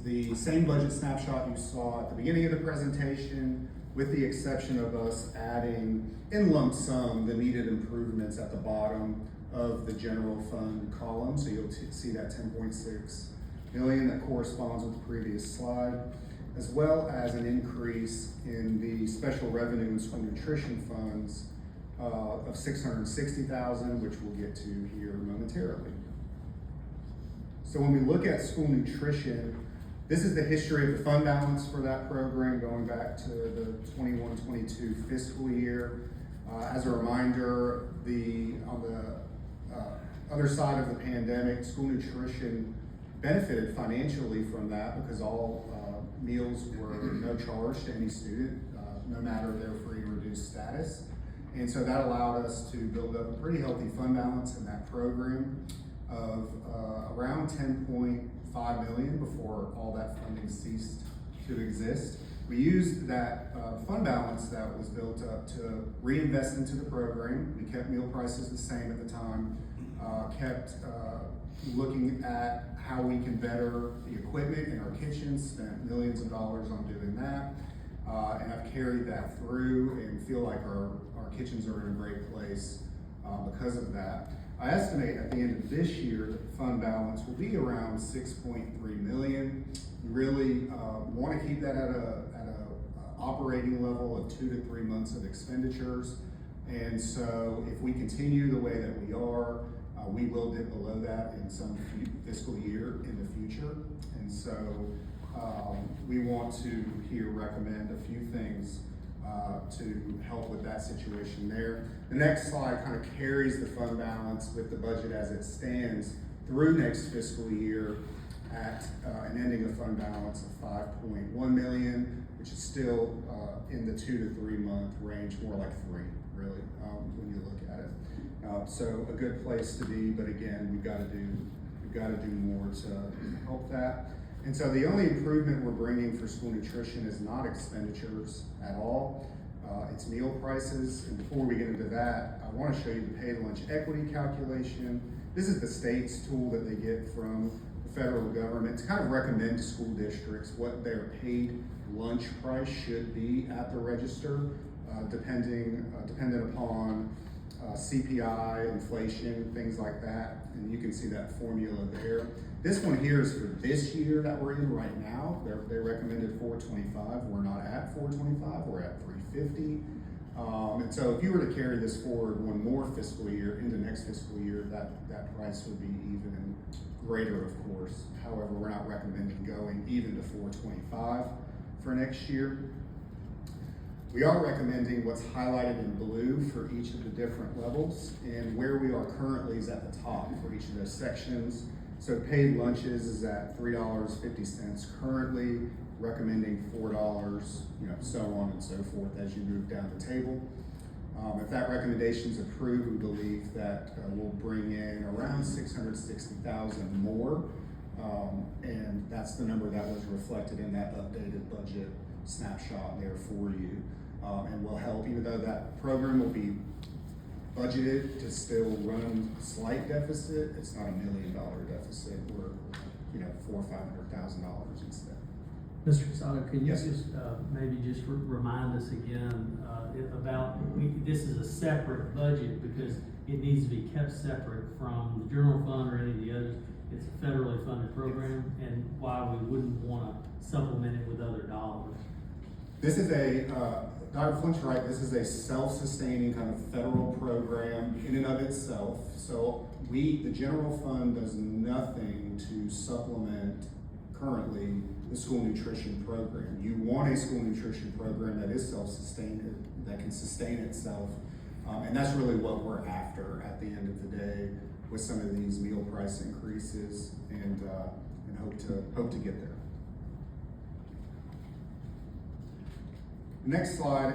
the same budget snapshot you saw at the beginning of the presentation, with the exception of us adding in lump sum the needed improvements at the bottom of the general fund column. So you'll see that 10.6 million that corresponds with the previous slide, as well as an increase in the special revenue and school nutrition funds of $660,000, which we'll get to here momentarily. So when we look at school nutrition, this is the history of the fund balance for that program going back to the 21-22 fiscal year. As a reminder, on the other side of the pandemic, school nutrition benefited financially from that because all meals were no charge to any student, no matter their free or reduced status. And so that allowed us to build up a pretty healthy fund balance in that program of around 10.5 million before all that funding ceased to exist. We used that fund balance that was built up to reinvest into the program. We kept meal prices the same at the time, kept looking at how we can better the equipment in our kitchens, spent millions of dollars on doing that. And I've carried that through and feel like our kitchens are in a great place because of that. I estimate at the end of this year that the fund balance will be around 6.3 million. We really want to keep that at a operating level of 2 to 3 months of expenditures. And so if we continue the way that we are, we will dip below that in some fiscal year in the future. And so we want to here recommend a few things to help with that situation there. The next slide kind of carries the fund balance with the budget as it stands through next fiscal year at an ending of fund balance of 5.1 million, which is still in the 2 to 3 month range, more like 3 really when you look at it. So a good place to be, but again, we've got to do more to help that. And so the only improvement we're bringing for school nutrition is not expenditures at all. It's meal prices. And before we get into that, I want to show you the paid lunch equity calculation. This is the state's tool that they get from the federal government to kind of recommend to school districts what their paid lunch price should be at the register, dependent upon CPI, inflation, things like that. And you can see that formula there. This one here is for this year that we're in right now. They recommended 425. We're not at 425. We're at 350. And so if you were to carry this forward one more fiscal year into next fiscal year, that price would be even greater, of course. However, we're not recommending going even to 425 for next year. We are recommending what's highlighted in blue for each of the different levels, and where we are currently is at the top for each of those sections. So paid lunches is at $3.50 currently, recommending $4, so on and so forth as you move down the table. If that recommendation is approved, we believe that we'll bring in around $660,000 more, and that's the number that was reflected in that updated budget snapshot there for you. And will help, even though that program will be budgeted to still run slight deficit, it's not $1 million deficit. We're, $400,000 or $500,000 instead. Mr. Casado, can you Yes, just maybe just remind us again about this is a separate budget because it needs to be kept separate from the general fund or any of the others. It's a federally funded program, and why we wouldn't want to supplement it with other dollars. This is Dr. Flint's right, this is a self-sustaining kind of federal program in and of itself. So the general fund does nothing to supplement currently the school nutrition program. You want a school nutrition program that is self-sustaining, that can sustain itself. And that's really what we're after at the end of the day with some of these meal price increases, and hope to get there. Next slide